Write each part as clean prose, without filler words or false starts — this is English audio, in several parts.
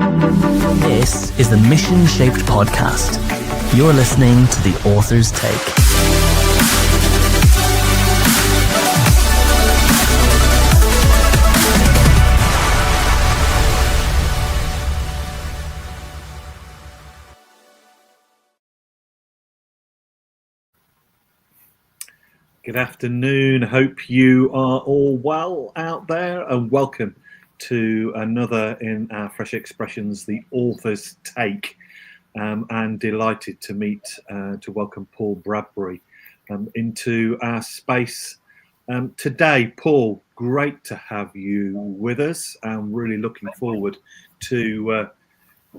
This is the Mission Shaped Podcast. You're listening to the author's take. Good afternoon. Hope you are all well out there, and welcome to another in our Fresh Expressions, the author's take. And delighted to welcome Paul Bradbury into our space today. Paul, great to have you with us. I'm really looking forward to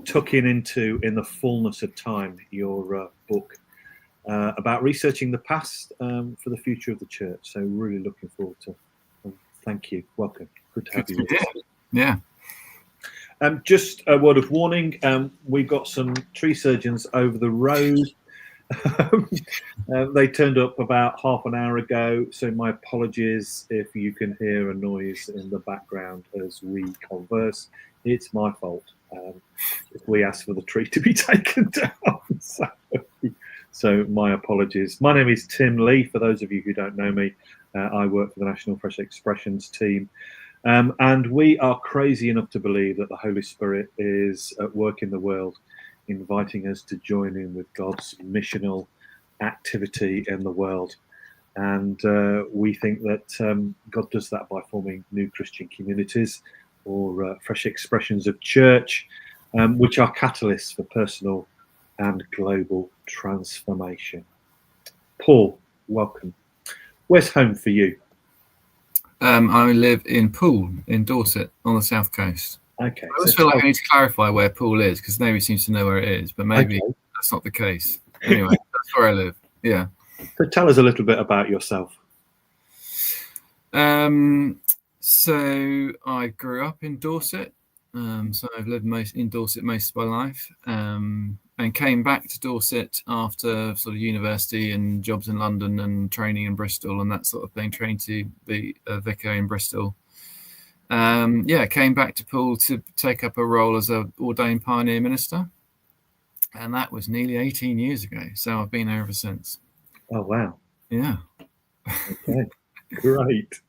tucking into In the Fullness of Time, your book about researching the past for the future of the church. So really looking forward to thank you. Welcome. Good to have you with us. Yeah. Just a word of warning, we've got some tree surgeons over the road. They turned up about half an hour ago, so my apologies if you can hear a noise in the background as we converse. It's my fault if we ask for the tree to be taken down. So my apologies. My name is Tim Lee. For those of you who don't know me, I work for the National Fresh Expressions team. And we are crazy enough to believe that the Holy Spirit is at work in the world, inviting us to join in with God's missional activity in the world. And we think that God does that by forming new Christian communities or fresh expressions of church, which are catalysts for personal and global transformation. Paul, welcome. Where's home for you? I live in Poole in Dorset on the south coast. Okay. I always feel like I need to clarify where Poole is because nobody seems to know where it is, but maybe that's not the case. Anyway, that's where I live. Yeah. So tell us a little bit about yourself. So I grew up in Dorset. So I've lived in Dorset most of my life, and came back to Dorset after sort of university and jobs in London and training in Bristol and that sort of thing, trained to be a vicar in Bristol. Came back to Poole to take up a role as an ordained pioneer minister. And that was nearly 18 years ago. So I've been there ever since. Oh, wow. Yeah. Okay, great.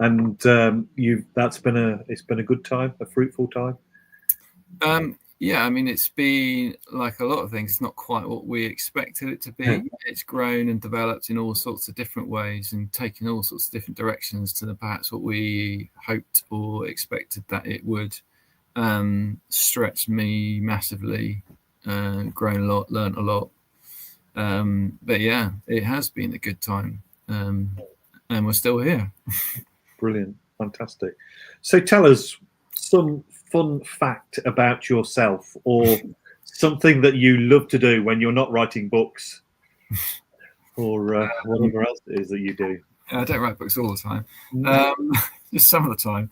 And it's been a good time, a fruitful time? Yeah, I mean, it's been like a lot of things. It's not quite what we expected it to be. Yeah. It's grown and developed in all sorts of different ways and taken all sorts of different directions to perhaps what we hoped or expected that it would. Stretched me massively, grown a lot, learnt a lot. But yeah, it has been a good time, and we're still here. Brilliant. Fantastic. So tell us some fun fact about yourself, or something that you love to do when you're not writing books, or whatever else it is that you do. I don't write books all the time, just some of the time.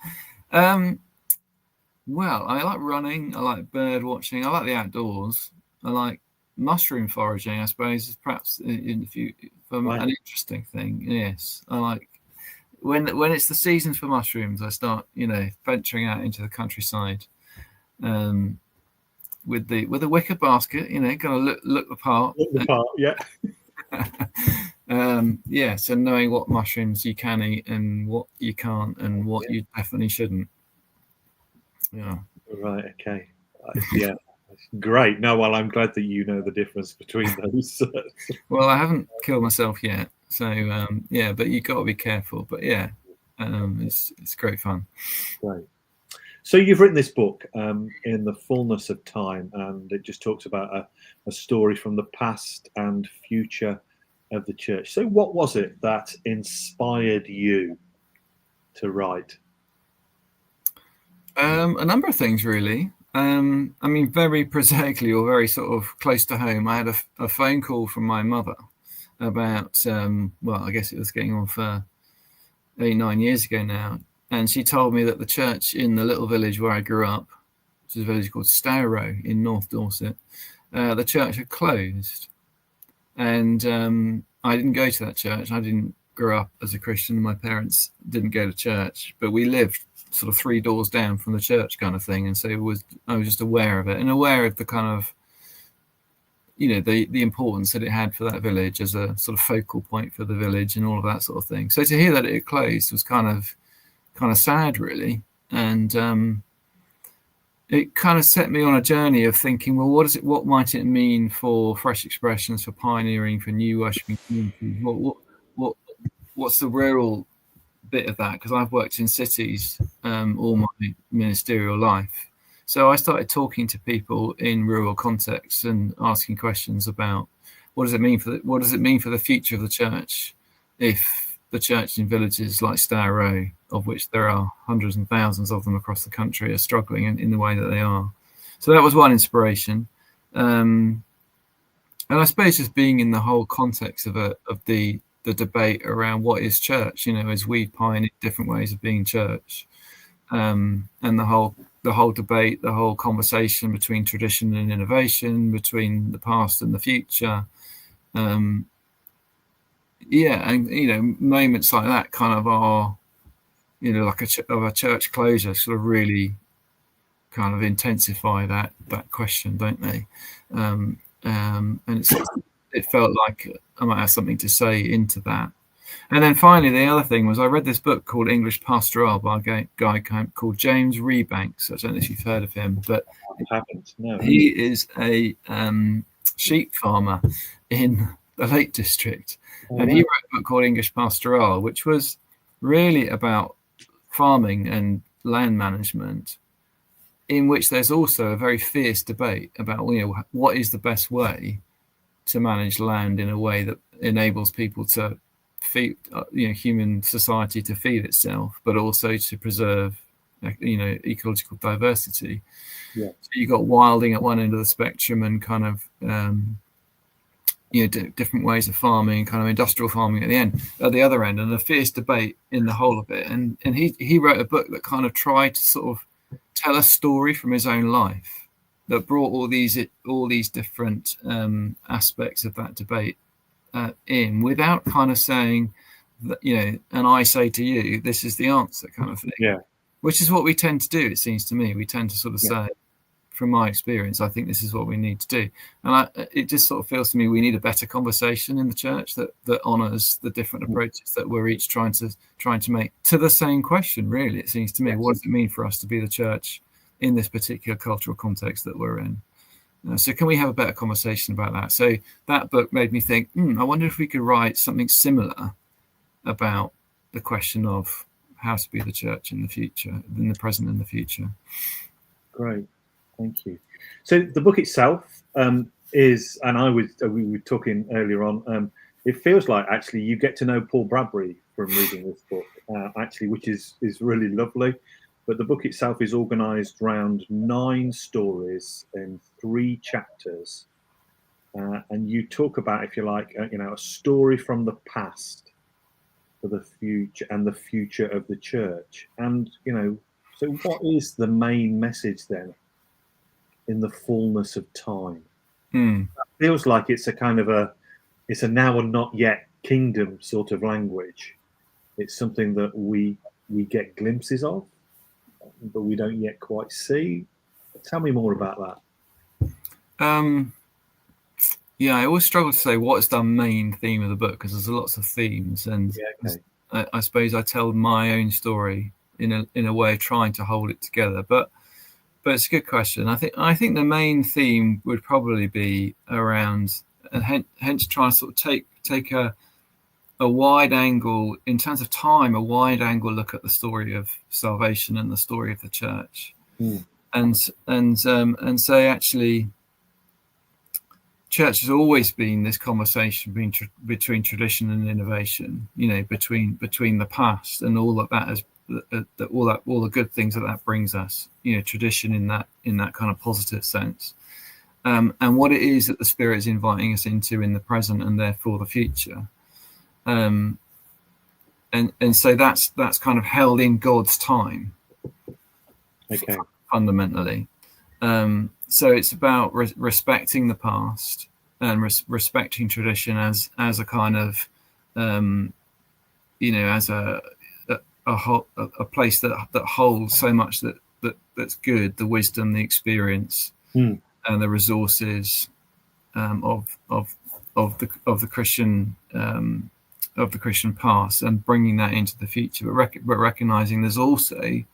Well, I like running, I like bird watching, I like the outdoors, I like mushroom foraging, I suppose, is perhaps an interesting thing. Yes, I like when it's the season for mushrooms, I start, venturing out into the countryside, with the wicker basket, gonna look the part. Look the part, yeah. So knowing what mushrooms you can eat and what you can't and what you definitely shouldn't. Yeah. Right. Okay. Yeah. Great. No, well, I'm glad that you know the difference between those. Well, I haven't killed myself yet, so but you got to be careful. But yeah, it's great fun. Right. So you've written this book, In the Fullness of Time, and it just talks about a story from the past and future of the church. So what was it that inspired you to write? A number of things, really. I mean, very prosaically or very sort of close to home, I had a phone call from my mother about, I guess it was getting on for 8-9 years ago now. And she told me that the church in the little village where I grew up, which is a village called Stowrow in North Dorset, the church had closed. And I didn't go to that church. I didn't grow up as a Christian. My parents didn't go to church, but we lived sort of 3 doors down from the church kind of thing, and so I was just aware of it and aware of the kind of, you know, the importance that it had for that village as a sort of focal point for the village and all of that sort of thing. So to hear that it closed was kind of sad, really, and it kind of set me on a journey of thinking, well, what might it mean for Fresh Expressions, for pioneering, for new worshiping communities? What's the rural bit of that? Because I've worked in cities all my ministerial life. So I started talking to people in rural contexts and asking questions about what does it mean for the future of the church if the church in villages like Stour Row, of which there are hundreds and thousands of them across the country, are struggling in the way that they are. So that was one inspiration, and I suppose just being in the whole context of the debate around what is church, you know, as we pioneered different ways of being church, and the whole debate, the whole conversation between tradition and innovation, between the past and the future. Yeah, and you know, moments like that kind of are, you know, like a church closure sort of really kind of intensify that question, don't they? And it felt like I might have something to say into that. And then finally, the other thing was I read this book called English Pastoral by a guy called James Rebanks. I don't know if you've heard of him, but I haven't. No. He is a sheep farmer in the Lake District, and he wrote a book called English Pastoral, which was really about farming and land management, in which there's also a very fierce debate about, you know, what is the best way to manage land in a way that enables people to feed, you know, human society to feed itself, but also to preserve, you know, ecological diversity. Yeah. So you got wilding at one end of the spectrum and kind of you know, different ways of farming, kind of industrial farming at the other end, and a fierce debate in the whole of it. And he wrote a book that kind of tried to sort of tell a story from his own life that brought all these different aspects of that debate in, without kind of saying that, you know, and I say to you, this is the answer kind of thing. Yeah. Which is what we tend to do, it seems to me. We tend to sort of say, from my experience, I think this is what we need to do. And it just sort of feels to me we need a better conversation in the church that honours the different approaches that we're each trying to make to the same question, really, it seems to me. What does it mean for us to be the church in this particular cultural context that we're in? So can we have a better conversation about that? So that book made me think, I wonder if we could write something similar about the question of how to be the church in the future, in the present and the future. Great, thank you. So the book itself is, and we were talking earlier on, it feels like actually you get to know Paul Bradbury from reading this book, actually, which is really lovely. But the book itself is organised around 9 stories in 3 chapters, and you talk about, if you like, you know, a story from the past for the future and the future of the church. And, you know, so what is the main message then in the fullness of time? It feels like it's a kind of it's a now and not yet kingdom sort of language. It's something that we get glimpses of, but we don't yet quite see. Tell me more about that. Yeah, I always struggle to say what is the main theme of the book, because there's lots of themes, and I suppose I tell my own story in a way of trying to hold it together. But it's a good question. I think the main theme would probably be around, and hence trying to sort of take a wide angle in terms of time, a wide angle look at the story of salvation and the story of the church, and say actually, church has always been this conversation between tradition and innovation, you know, between the past and all that has all the good things that brings us, you know, tradition in that kind of positive sense, and what it is that the Spirit is inviting us into in the present and therefore the future, and so that's kind of held in God's time, fundamentally. So it's about respecting the past and respecting tradition as a kind of, you know, as a a place that holds so much that's good, the wisdom, the experience, and the resources of the Christian past, and bringing that into the future, but recognizing there's also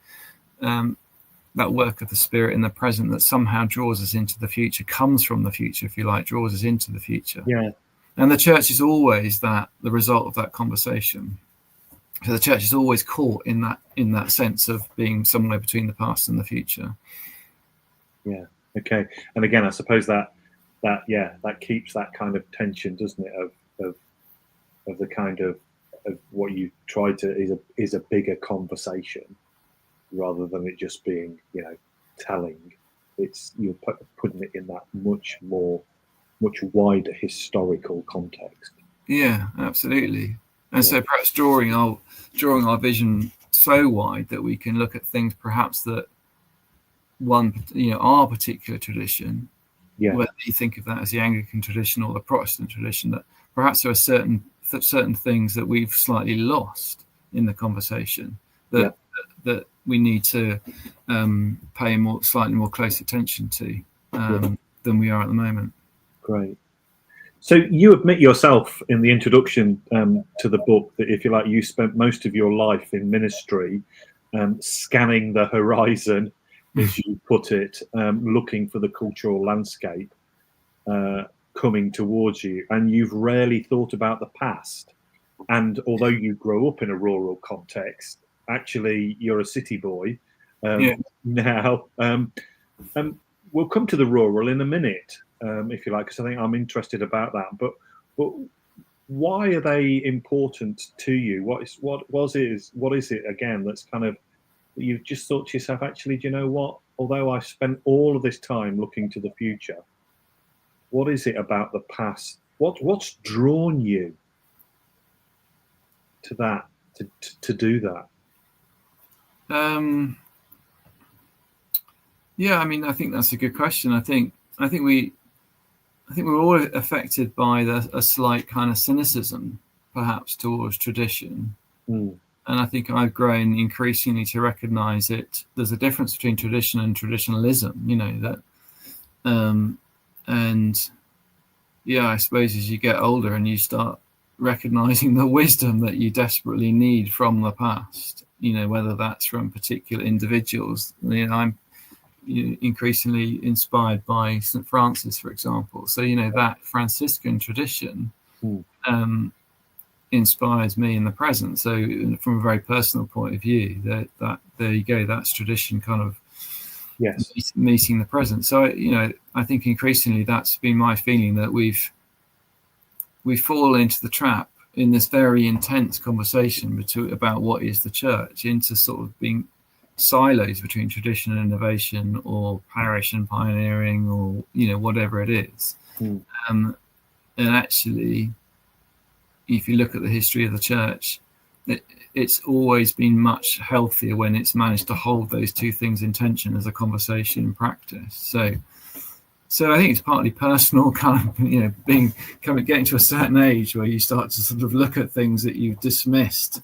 that work of the Spirit in the present that somehow draws us into the future, comes from the future, if you like, draws us into the future. Yeah. And the church is always the result of that conversation. So the church is always caught in that sense of being somewhere between the past and the future. Yeah. Okay. And again, I suppose that keeps that kind of tension, doesn't it? Of the kind of what you try to is a bigger conversation, rather than it just being, telling. It's you're putting it in that much wider historical context. Yeah, absolutely. And so perhaps drawing our vision so wide that we can look at things perhaps that our particular tradition, whether you think of that as the Anglican tradition or the Protestant tradition, that perhaps there are certain things that we've slightly lost in the conversation that we need to pay slightly more close attention to than we are at the moment. Great. So you admit yourself in the introduction to the book that, if you like, you spent most of your life in ministry, scanning the horizon, as you put it, looking for the cultural landscape coming towards you, and you've rarely thought about the past. And although you grow up in a rural context, actually you're a city boy now. We'll come to the rural in a minute, if you like, because I think I'm interested about that. But why are they important to you? What is it again that's kind of, you've just thought to yourself, actually, do you know what? Although I spent all of this time looking to the future, what is it about the past? What's drawn you to that, to do that? Yeah, I mean, I think that's a good question. I think we're all affected by a slight kind of cynicism, perhaps, towards tradition. And I think I've grown increasingly to recognize it. There's a difference between tradition and traditionalism, and I suppose as you get older and you start recognizing the wisdom that you desperately need from the past, whether that's from particular individuals. I'm increasingly inspired by St. Francis, for example. So, that Franciscan tradition inspires me in the present. So from a very personal point of view, that there you go, that's tradition kind of meeting the present. So, I think increasingly that's been my feeling, that we fall into the trap in this very intense conversation about what is the church, into sort of being silos between tradition and innovation, or parish and pioneering, or whatever it is. And actually, if you look at the history of the church, it's always been much healthier when it's managed to hold those two things in tension as a conversation in practice. So I think it's partly personal, kind of, getting to a certain age where you start to sort of look at things that you've dismissed,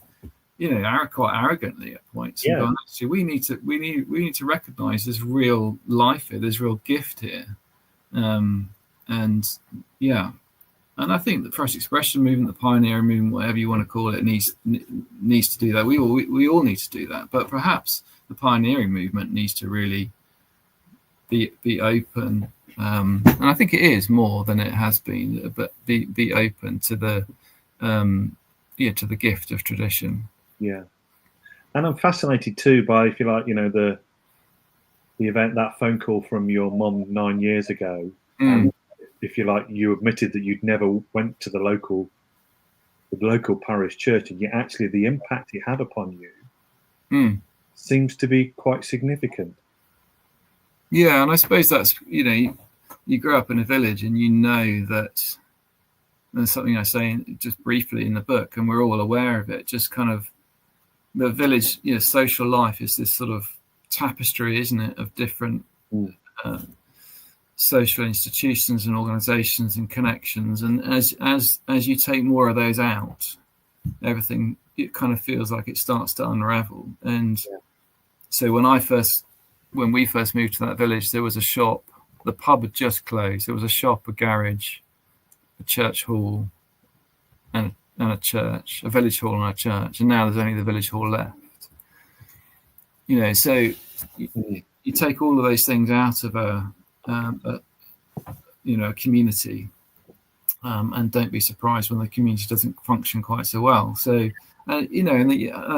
quite arrogantly at points. And go, actually, we need to recognise there's real life here, there's real gift here, and I think the fresh expression movement, the pioneering movement, whatever you want to call it, needs to do that. We all need to do that, but perhaps the pioneering movement needs to really be open, and I think it is more than it has been, but be open to the gift of tradition. Yeah, and I'm fascinated too by, if you like, the event, that phone call from your mum 9 years ago. And if you like, you admitted that you'd never went to the local parish church, and yet actually the impact it had upon you seems to be quite significant. Yeah, and I suppose that's, you grow up in a village, and that there's something I say just briefly in the book, and we're all aware of it, just kind of the village, social life is this sort of tapestry, isn't it, of different social institutions and organizations and connections, and as you take more of those out, everything it kind of feels like it starts to unravel. And so when we first moved to that village, there was a shop. The pub had just closed. There was a shop, a garage, a church hall, and a church, a village hall and a church. And now there's only the village hall left. So you take all of those things out of a community, and don't be surprised when the community doesn't function quite so well. So, I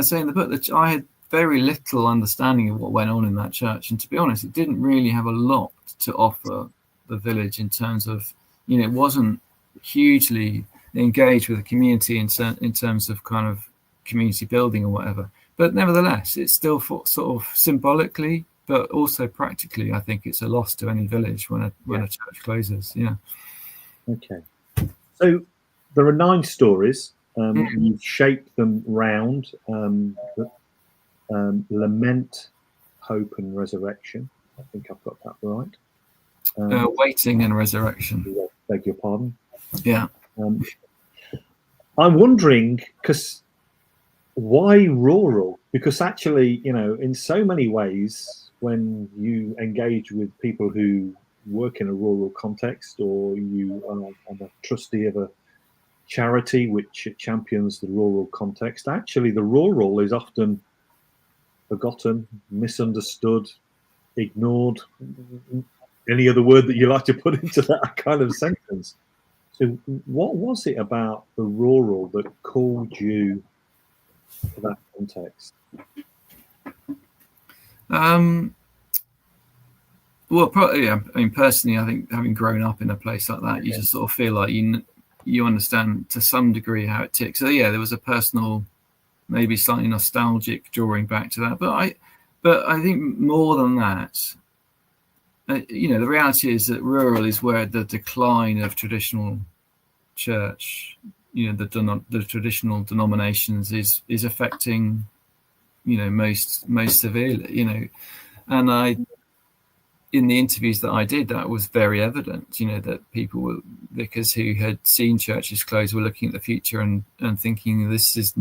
say in the book that I had very little understanding of what went on in that church, and to be honest, it didn't really have a lot to offer the village in terms of, it wasn't hugely engaged with the community in terms of kind of community building or whatever. But nevertheless, it's still sort of symbolically, but also practically, I think it's a loss to any village when a church closes. Yeah. Okay. So there are 9 stories. You've shaped them round lament, hope, and resurrection. I think I've got that right. Waiting and resurrection. Beg your pardon. Yeah. I'm wondering, because why rural? Because actually, in so many ways, when you engage with people who work in a rural context, or you are a trustee of a charity which champions the rural context, actually the rural is often forgotten, misunderstood, ignored, any other word that you like to put into that kind of sentence. So what was it about the rural that called you to that context? Well, probably, I mean, personally, I think having grown up in a place like that, you just sort of feel like you understand to some degree how it ticks. So there was a personal, maybe slightly nostalgic drawing back to that. But I think more than that, the reality is that rural is where the decline of traditional church, the traditional denominations is affecting, most severely, and in the interviews that I did, that was very evident, that vicars who had seen churches close were looking at the future and thinking this is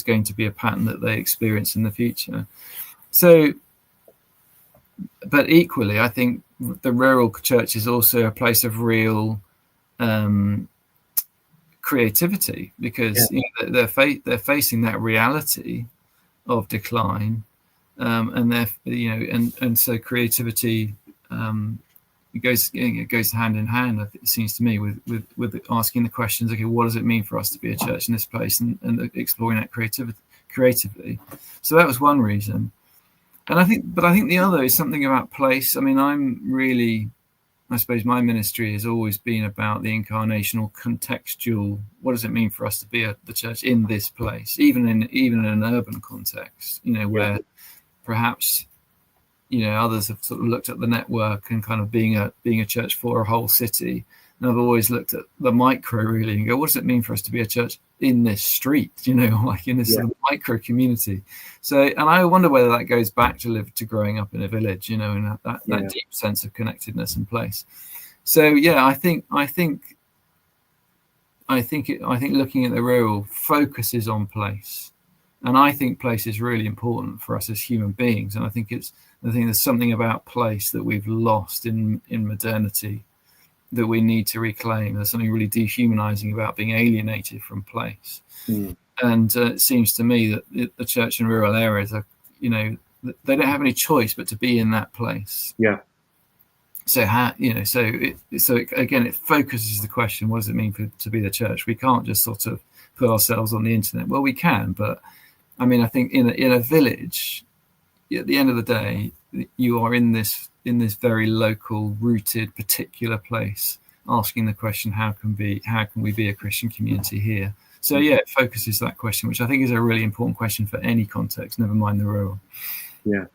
going to be a pattern that they experience in the future. So, but equally, I think the rural church is also a place of real creativity, because they're facing that reality of decline. And so creativity it goes hand in hand, it seems to me, with asking the questions, okay, what does it mean for us to be a church in this place, and exploring that creatively. So that was one reason. And I think the other is something about place. I mean, I suppose my ministry has always been about the incarnational, contextual. What does it mean for us to be the church in this place, even in an urban context, where perhaps others have sort of looked at the network and kind of being a church for a whole city, and I've always looked at the micro really and go, what does it mean for us to be a church in this street, like in this sort of micro community? So, and I wonder whether that goes back to growing up in a village, and that deep sense of connectedness and place. So I think looking at the rural focuses on place. And I think place is really important for us as human beings. And I think there's something about place that we've lost in modernity that we need to reclaim. There's something really dehumanizing about being alienated from place. And it seems to me that the church in rural areas are, they don't have any choice but to be in that place. Yeah. So again, it focuses the question: what does it mean to be the church? We can't just sort of put ourselves on the internet. Well, we can, but I mean, I think in a village, at the end of the day, you are in this very local, rooted, particular place, asking the question: how can we be a Christian community here? So it focuses that question, which I think is a really important question for any context, never mind the rural. Yeah,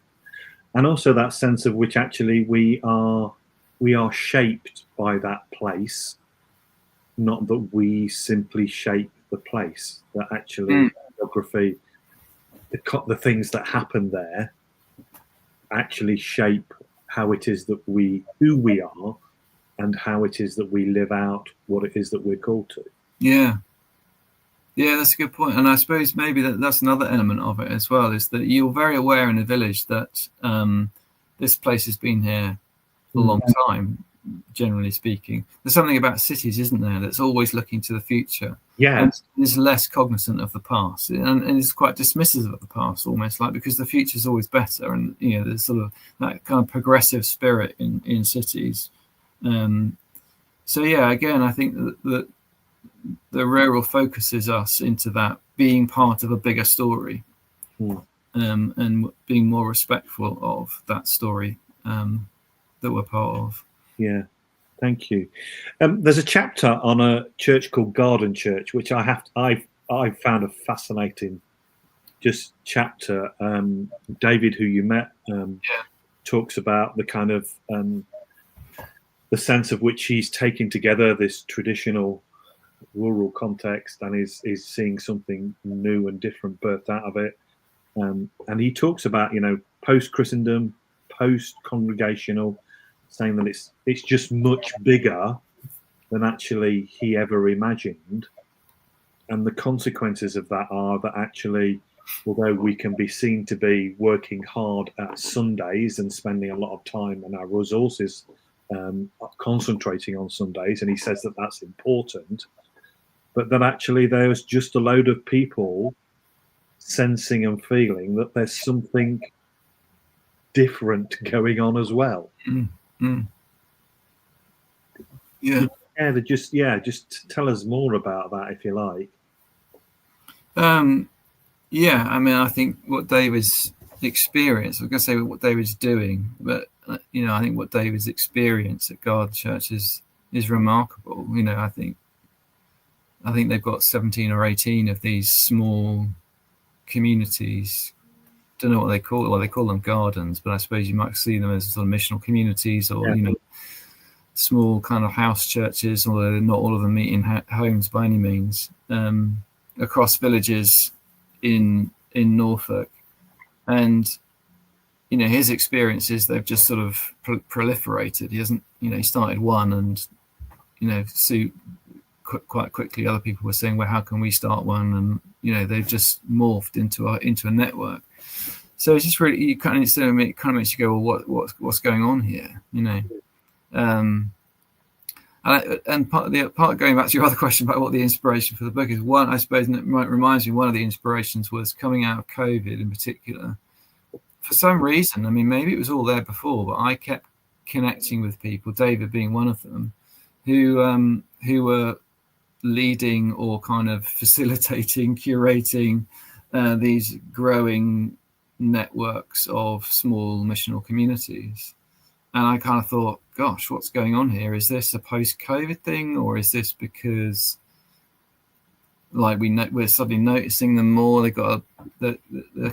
and also that sense of which actually we are shaped by that place, not that we simply shape the place. That actually geography, the things that happen there, actually shape how it is that who we are, and how it is that we live out what it is that we're called to. Yeah, Yeah, that's a good point. And I suppose maybe that's another element of it as well, is that you're very aware in a village that this place has been here for a long time, generally speaking. There's something about cities, isn't there, that's always looking to the future. Yeah. And is less cognizant of the past, and is quite dismissive of the past, almost like, because the future is always better. And, you know, there's sort of that kind of progressive spirit in cities. So, yeah, again, I think that the rural focuses us into that being part of a bigger story, and being more respectful of that story that we're part of. Yeah, thank you. There's a chapter on a church called Garden Church, which I found a fascinating just chapter. David, who you met, talks about the kind of the sense of which he's taking together this traditional rural context and is seeing something new and different birthed out of it. And he talks about, you know, post-Christendom, post-congregational, saying that it's just much bigger than actually he ever imagined. And the consequences of that are that actually, although we can be seen to be working hard at Sundays and spending a lot of time and our resources concentrating on Sundays, and he says that that's important, but that actually there's just a load of people sensing and feeling that there's something different going on as well. Yeah, just tell us more about that, if you like. Yeah, I mean, I think what David's experience, I'm going to say what David's doing, but you know, I think what David's experience at Garden Church is remarkable. You know, I think they've got 17 or 18 of these small communities. Don't know what they call it. Well, they call them gardens, but I suppose you might see them as sort of missional communities, or you know, small kind of house churches, although not all of them meet in homes by any means, across villages in Norfolk. And you know, his experiences, they've just sort of proliferated. He hasn't, you know, he started one, and you know, quite quickly other people were saying, well, how can we start one? And you know, they've just morphed into a network. So it's just really, it kind of makes you go, well, what's going on here, you know? And part going back to your other question about what the inspiration for the book is, one, I suppose, and it reminds me, one of the inspirations was coming out of COVID in particular. For some reason, I mean, maybe it was all there before, but I kept connecting with people, David being one of them, who were leading or kind of facilitating, curating these growing networks of small missional communities. And I kind of thought, gosh, what's going on here? Is this a post-COVID thing, or is this because, like, we're suddenly noticing them more? They're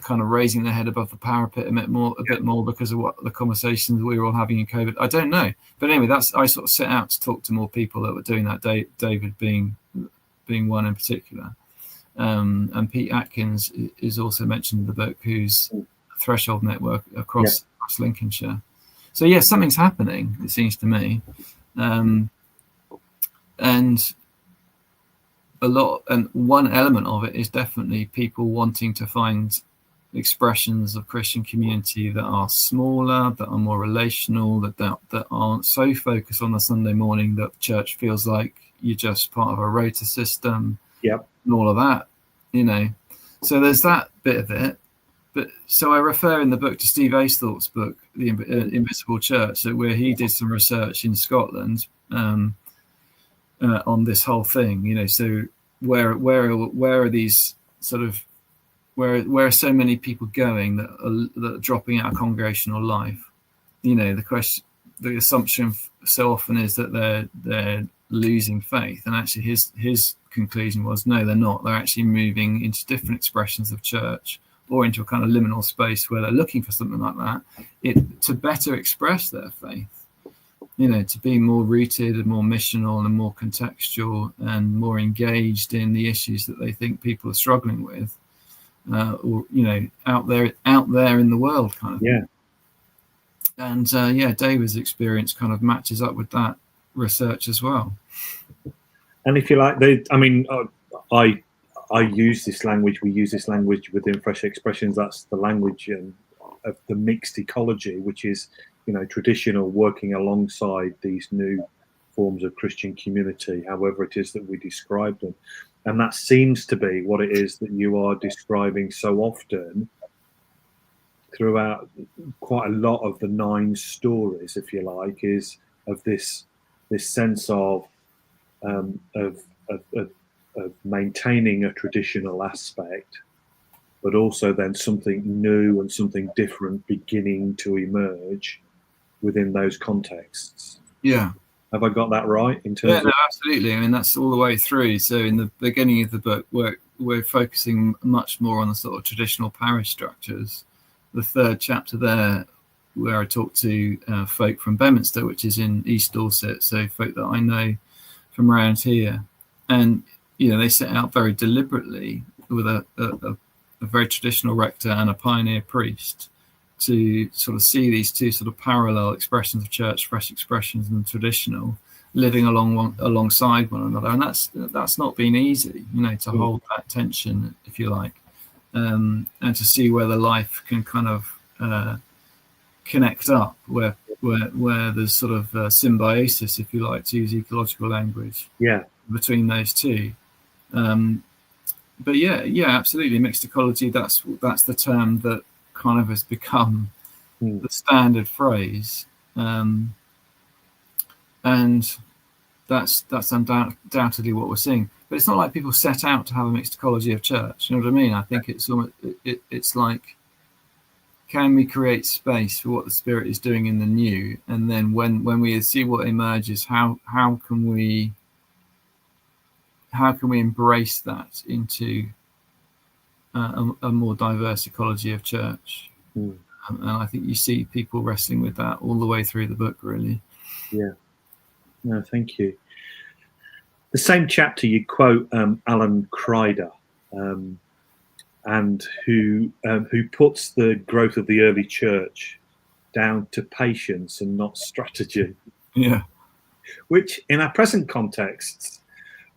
kind of raising their head above the parapet a bit more because of what the conversations we were all having in COVID. I don't know, but anyway, I sort of set out to talk to more people that were doing that. David being one in particular, and Pete Atkins is also mentioned in the book, who's a Threshold network across Lincolnshire. So yeah, something's happening, it seems to me, and one element of it is definitely people wanting to find expressions of Christian community that are smaller, that are more relational, that aren't so focused on the Sunday morning that church feels like you're just part of a rota system, and all of that, you know. So there's that bit of it. But so I refer in the book to Steve Aisthorpe's book, The Invisible Church, where he did some research in Scotland on this whole thing. You know, so where are these sort of where are so many people going that are dropping out of congregational life? You know, the assumption so often is that they're losing faith, and actually his conclusion was no, they're not. They're actually moving into different expressions of church, or into a kind of liminal space where they're looking for something like that, to better express their faith, you know, to be more rooted and more missional and more contextual and more engaged in the issues that they think people are struggling with, or, you know, out there in the world kind of thing. And David's experience kind of matches up with that research as well. And if you like, I use this language. We use this language within Fresh Expressions. That's the language of the mixed ecology, which is, traditional, working alongside these new forms of Christian community, however it is that we describe them. And that seems to be what it is that you are describing so often throughout quite a lot of the 9 stories, if you like, is of this sense of maintaining a traditional aspect, but also then something new and something different beginning to emerge within those contexts. Yeah. Have I got that right in terms of? Absolutely. I mean, that's all the way through. So in the beginning of the book, we're focusing much more on the sort of traditional parish structures. The 3rd chapter there, where I talk to folk from Bedminster, which is in East Dorset, so folk that I know from around here. And, they set out very deliberately with a very traditional rector and a pioneer priest to sort of see these 2 sort of parallel expressions of church, Fresh Expressions and traditional, living alongside one another. And that's not been easy, to hold that tension, if you like, and to see where the life can kind of connect up, where there's sort of symbiosis, if you like, to use ecological language, between those 2. But absolutely, mixed ecology. That's the term that kind of has become the standard phrase, and that's undoubtedly what we're seeing. But it's not like people set out to have a mixed ecology of church. You know what I mean? I think it's almost, it's like, can we create space for what the Spirit is doing in the new, and then when we see what emerges, how can we embrace that into a more diverse ecology of church? And I think you see people wrestling with that all the way through the book, really. Yeah. No, thank you. The same chapter you quote Alan Kreider, and who puts the growth of the early church down to patience and not strategy. Yeah. Which, in our present contexts,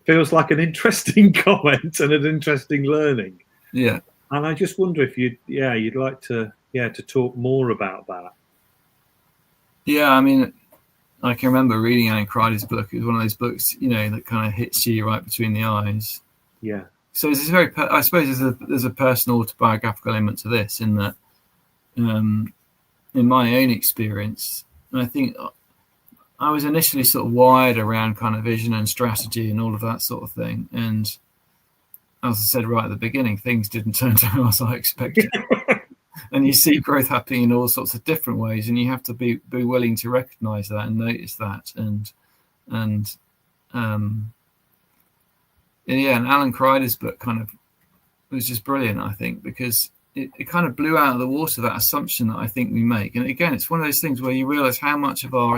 feels like an interesting comment and an interesting learning. Yeah. And I just wonder if you'd like to talk more about that. Yeah, I mean, I can remember reading Alan Kreider's book. It was one of those books, that kind of hits you right between the eyes. Yeah. So it's very, I suppose there's a personal autobiographical element to this, in that, in my own experience, I think I was initially sort of wired around kind of vision and strategy and all of that sort of thing. And as I said right at the beginning, things didn't turn out as I expected. And you see growth happening in all sorts of different ways, and you have to be willing to recognize that and notice that. And Alan Kreider's book kind of was just brilliant, I think, because it kind of blew out of the water that assumption that I think we make. And again, it's one of those things where you realize how many of our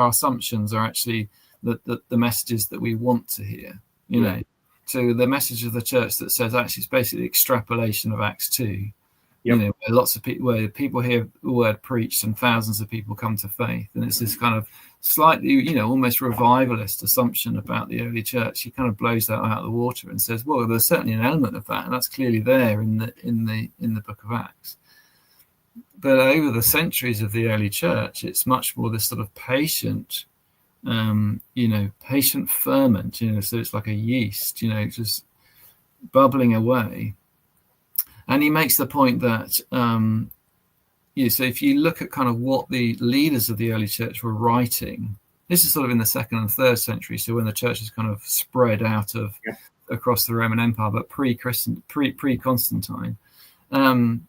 assumptions are actually the messages that we want to hear, you know. So the message of the church that says actually it's basically extrapolation of Acts 2. You know, where people hear the word preached and thousands of people come to faith. And it's this kind of slightly, almost revivalist assumption about the early church. He kind of blows that out of the water and says, well, there's certainly an element of that, and that's clearly there in the book of Acts. But over the centuries of the early church, it's much more this sort of patient, patient ferment, so it's like a yeast, just bubbling away. And he makes the point that, so if you look at kind of what the leaders of the early church were writing, this is sort of in the 2nd and 3rd century, so when the church is kind of spread out of across the Roman Empire, but pre-Constantine. When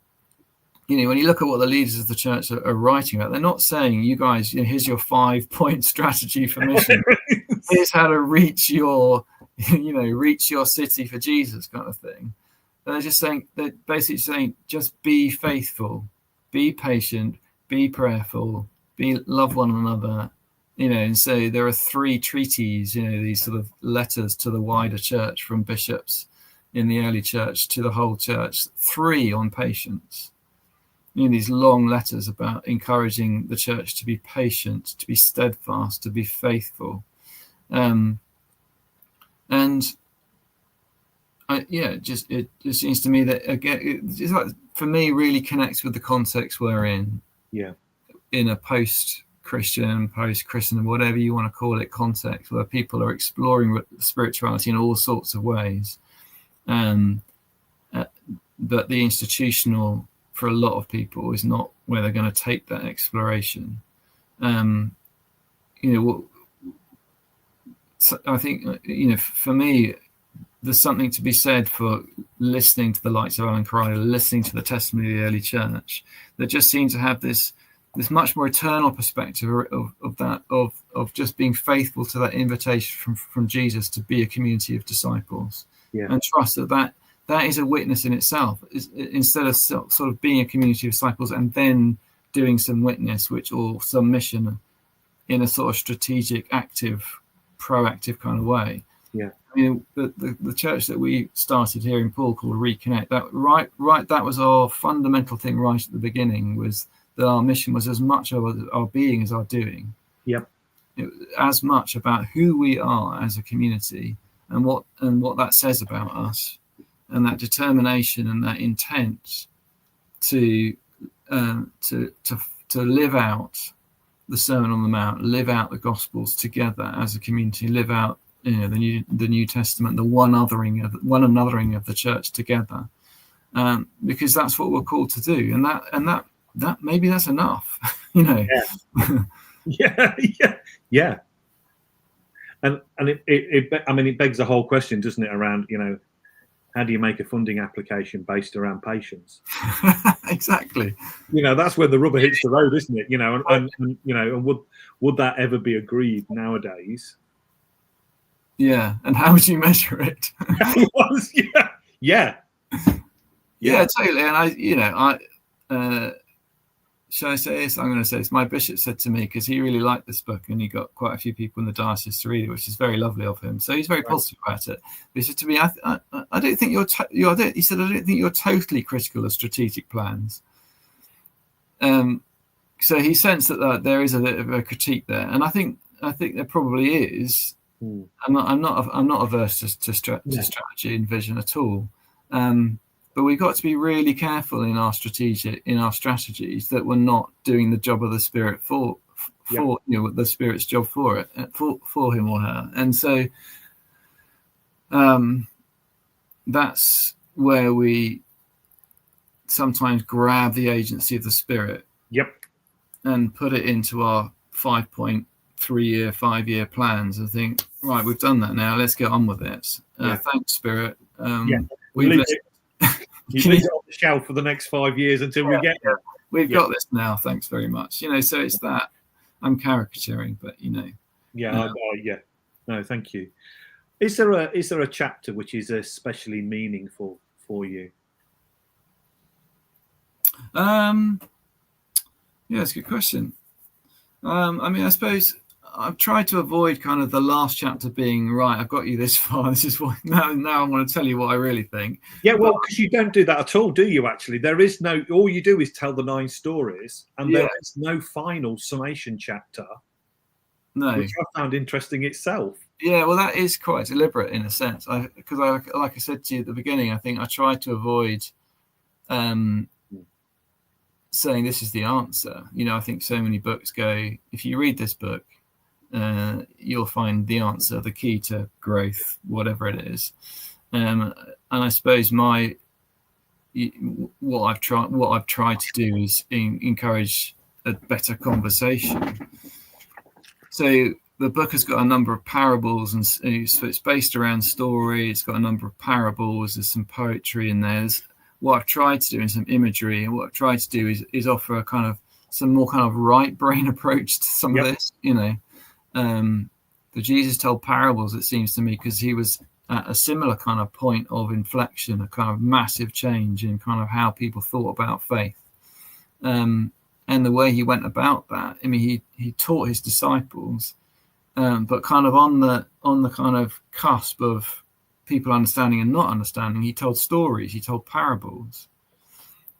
you look at what the leaders of the church are writing about, they're not saying, you guys, here's your 5-point strategy for mission. Here's how to reach your city for Jesus, kind of thing. They're basically saying, just be faithful, be patient, be prayerful, love one another, and so there are 3 treaties, these sort of letters to the wider church from bishops in the early church to the whole church, 3 on patience. These long letters about encouraging the church to be patient, to be steadfast, to be faithful. And it just seems to me that again, it's like, for me, really connects with the context we're in. Yeah. In a post-Christian, whatever you want to call it, context where people are exploring spirituality in all sorts of ways, but the institutional, for a lot of people, is not where they're going to take that exploration. So I think, for me, there's something to be said for listening to the likes of Alan Crowley, listening to the testimony of the early church, that just seem to have this much more eternal perspective of just being faithful to that invitation from Jesus to be a community of disciples, and trust that is a witness in itself, instead of sort of being a community of disciples and then doing some witness, or some mission in a sort of strategic, active, proactive kind of way. Yeah. I mean, the church that we started here in Poole called Reconnect, that was our fundamental thing right at the beginning, was that our mission was as much of our being as our doing. Yep. It was as much about who we are as a community and what that says about us, and that determination and that intent to live out the Sermon on the Mount, live out the Gospels together as a community, live out the New Testament, the one anothering of the church together, because that's what we're called to do, and that maybe that's enough, Yeah. And it begs the whole question, doesn't it, around how do you make a funding application based around patience? Exactly. That's where the rubber hits the road, isn't it? And would that ever be agreed nowadays? Yeah, and how would you measure it? Yeah, totally. And shall I say this? I'm going to say this. My bishop said to me, because he really liked this book and he got quite a few people in the diocese to read it, which is very lovely of him. So he's very positive about it. But he said to me, I don't think he said, I don't think you're totally critical of strategic plans. So he sensed that there is a bit of a critique there, and I think there probably is. I'm not averse to strategy and vision at all. But we've got to be really careful in our strategies that we're not doing the job of the Spirit for the Spirit's job for him or her. And so that's where we sometimes grab the agency of the Spirit. Yep. And put it into our 5.3-year, 5-year plans and think, right, we've done that now. Let's get on with it. Thanks, Spirit. You leave it on the shelf for the next 5 years until we get there. We've got this now. Thanks very much. So it's that. I'm caricaturing, but No, thank you. Is there a chapter which is especially meaningful for you? It's a good question. I suppose I've tried to avoid kind of the last chapter being, right, I've got you this far. This is what now I want to tell you what I really think. Yeah, well, because you don't do that at all, do you? Actually, there is no. All you do is tell the 9 stories, and there is no final summation chapter. No, which I found interesting itself. Yeah, well, that is quite deliberate in a sense. Because like I said to you at the beginning, I think I tried to avoid saying this is the answer. I think so many books go, if you read this book, you'll find the answer, the key to growth, whatever it is. And I suppose what I've tried to do is encourage a better conversation. So the book has got a number of parables, and it's based around story. It's got a number of parables. There's some poetry in there. What I've tried to do in some imagery, and what I've tried to do is offer a kind of some more kind of right brain approach to some of this. But Jesus told parables, it seems to me, because he was at a similar kind of point of inflection, a kind of massive change in kind of how people thought about faith. And the way he went about that, I mean, he taught his disciples, but kind of on the kind of cusp of people understanding and not understanding, he told stories, he told parables.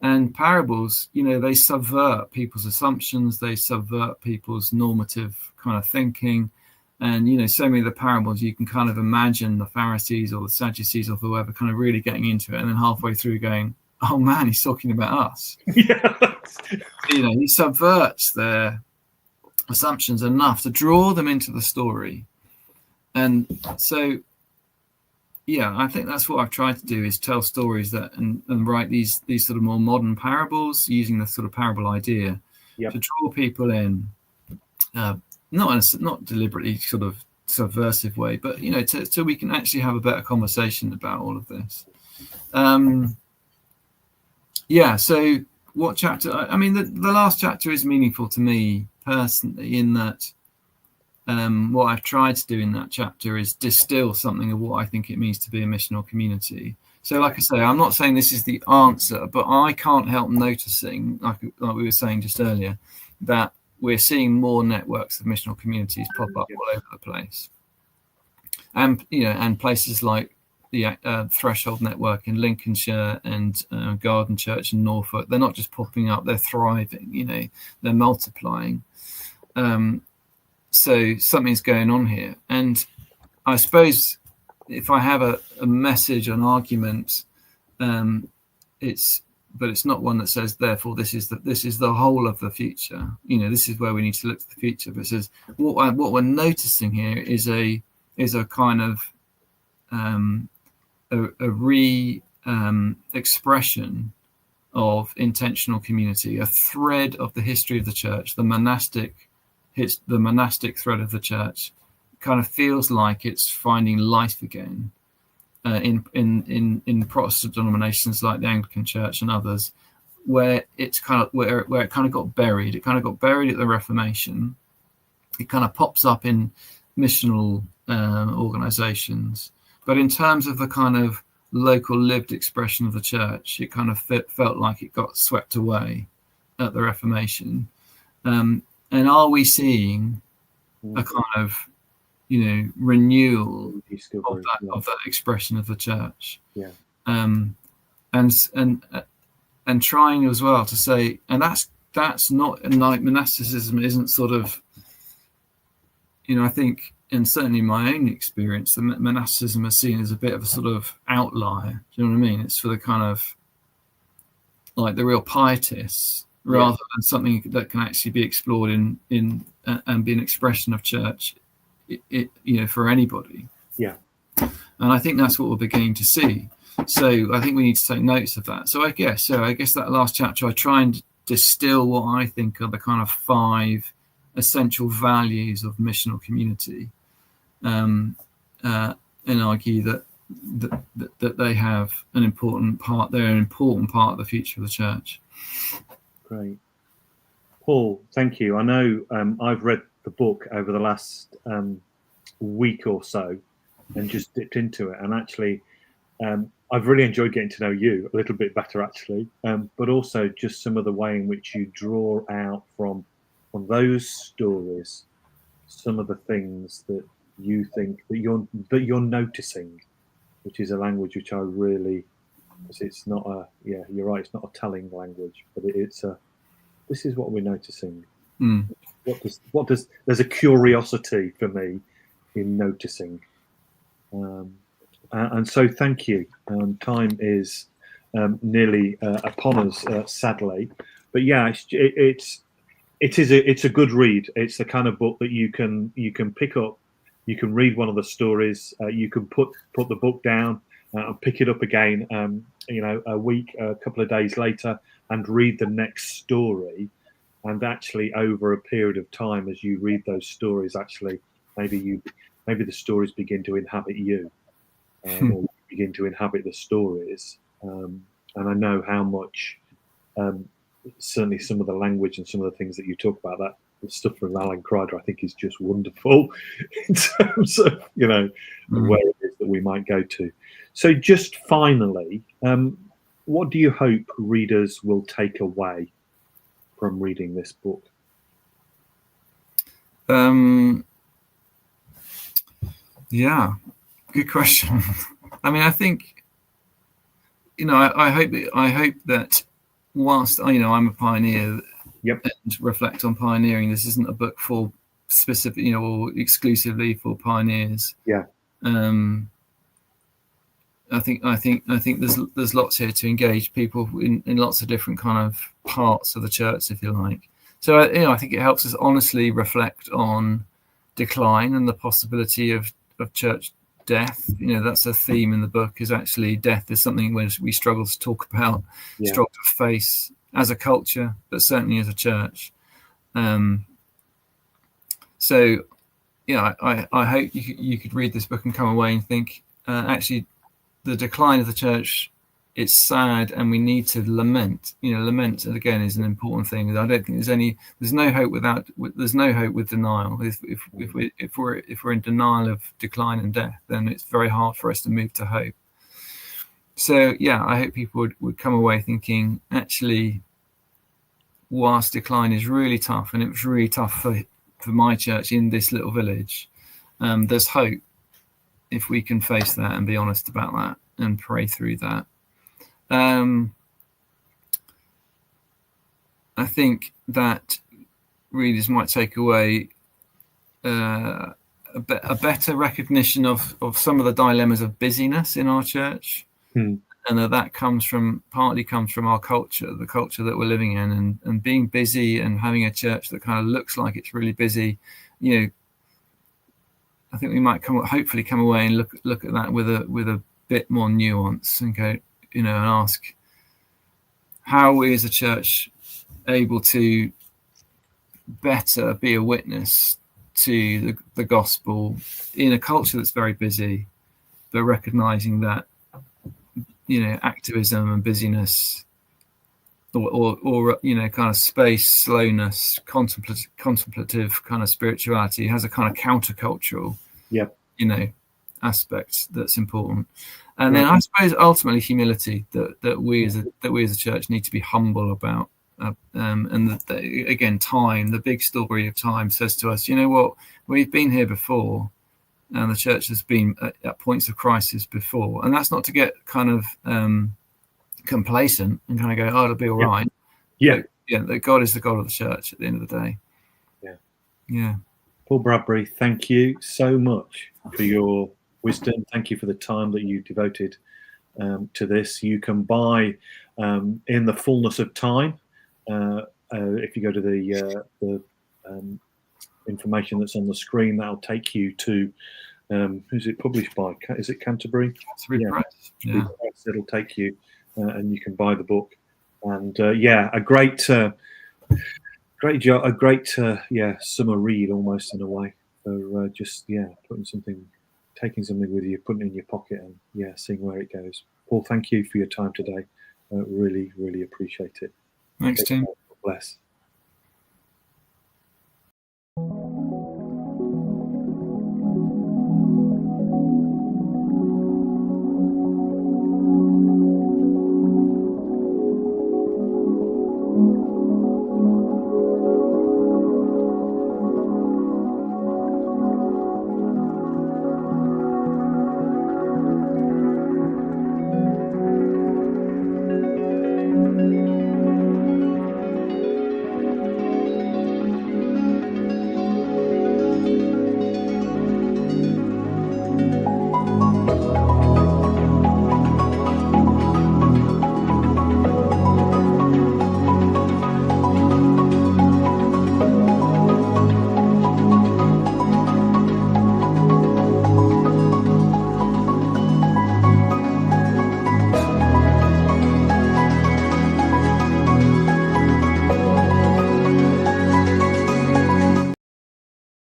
And parables, they subvert people's assumptions, they subvert people's normative kind of thinking, And, you know, so many of the parables, you can kind of imagine the Pharisees or the Sadducees or whoever kind of really getting into it, and then halfway through going, oh man, he's talking about us. Yeah. You know, he subverts their assumptions enough to draw them into the story. And so, yeah, I think that's what I've tried to do, is tell stories that and write these sort of more modern parables using the sort of parable idea to draw people in, not deliberately sort of subversive way, but, you know, so we can actually have a better conversation about all of this. So what chapter? I mean, the last chapter is meaningful to me personally in that what I've tried to do in that chapter is distill something of what I think it means to be a missional community. So, like I say, I'm not saying this is the answer, but I can't help noticing, like we were saying just earlier, that we're seeing more networks of missional communities pop up all over the place, and, you know, and places like the Threshold Network in Lincolnshire and Garden Church in Norfolk. They're not just popping up; they're thriving. You know, they're multiplying. So something's going on here, and I suppose if I have a message, an argument, it's not one that says, therefore, this is the whole of the future. You know, this is where we need to look to the future. But it says what we're noticing here is a kind of expression of intentional community, a thread of the history of the church, the monastic thread of the church. Kind of feels like it's finding life again in Protestant denominations like the Anglican Church and others, where it's kind of where it kind of got buried. It kind of got buried at the Reformation. It kind of pops up in missional organizations, but in terms of the kind of local lived expression of the church, it kind of felt like it got swept away at the Reformation. And are we seeing a kind of, you know, renewal of that expression of the church? Yeah. And trying as well to say, and that's not like monasticism isn't sort of, you know, I think, and certainly my own experience, the monasticism is seen as a bit of a sort of outlier. Do you know what I mean? It's for the kind of like the real pietists, rather than something that can actually be explored in and be an expression of church, you know, for anybody. Yeah. And I think that's what we're beginning to see. So I think we need to take notice of that. So I guess that last chapter, I try and distill what I think are the kind of 5 essential values of missional community, and argue that they have an important part. They're an important part of the future of the church. Great, Paul. Thank you. I know I've read the book over the last week or so, and just dipped into it. And actually, I've really enjoyed getting to know you a little bit better, actually. But also just some of the way in which you draw out from those stories some of the things that you think that you're noticing, which is a language which I really, it's not a, you're right, it's not a telling language, but it's a, this is what we're noticing. What does there's a curiosity for me in noticing, and so thank you. Time is nearly upon us, sadly, but yeah, it's a good read. It's the kind of book that you can pick up. You can read one of the stories. You can put the book down and pick it up again. You know, a couple of days later, and read the next story. And actually, over a period of time, as you read those stories, actually, maybe the stories begin to inhabit you, or you begin to inhabit the stories. And I know how much. Certainly some of the language and some of the things that you talk about, that the stuff from Alan Kreider, I think is just wonderful in terms of, you know, where it is that we might go to. So just finally, what do you hope readers will take away from reading this book? Yeah, good question. I mean, I think, you know, I hope that whilst, you know, I'm a pioneer, and reflect on pioneering, this isn't a book for specific, or exclusively for pioneers. Yeah. I think there's lots here to engage people in lots of different kind of parts of the church, if you like. So I think it helps us honestly reflect on decline and the possibility of church death. That's a theme in the book, is actually death is something which we struggle to talk about, struggle to face as a culture, but certainly as a church. So I hope you could read this book and come away and think, actually, the decline of the church, it's sad, and we need to lament. Lament again is an important thing. I don't think there's no hope with denial. If we're in denial of decline and death, then it's very hard for us to move to hope. So I hope people would come away thinking, actually, whilst decline is really tough, and it was really tough for my church in this little village, there's hope if we can face that and be honest about that and pray through that. I think that readers might take away a better recognition of some of the dilemmas of busyness in our church, and that partly comes from our culture, the culture that we're living in, and being busy and having a church that kind of looks like it's really busy. I think we might hopefully come away and look at that with a bit more nuance and go, and ask, how are we as a church able to better be a witness to the gospel in a culture that's very busy, but recognizing that activism and busyness, or kind of space, slowness, contemplative kind of spirituality has a kind of countercultural aspect that's important. And then I suppose ultimately humility, that we as a church need to be humble about. And that again, time, the big story of time, says to us, we've been here before, and the church has been at points of crisis before. And that's not to get kind of complacent and kind of go, it'll be all right. That God is the God of the church at the end of the day. Paul Bradbury, thank you so much for your wisdom. Thank you for the time that you devoted to this. You can buy In the Fullness of Time. If you go to the information that's on the screen, that'll take you to who's it published by? Is it Canterbury? Canterbury Press. Press. It'll take you, and you can buy the book. And a great job, a great summer read almost in a way. So just taking something with you, putting it in your pocket, and seeing where it goes. Paul, thank you for your time today. Really, really appreciate it. Thanks, Tim. Bless.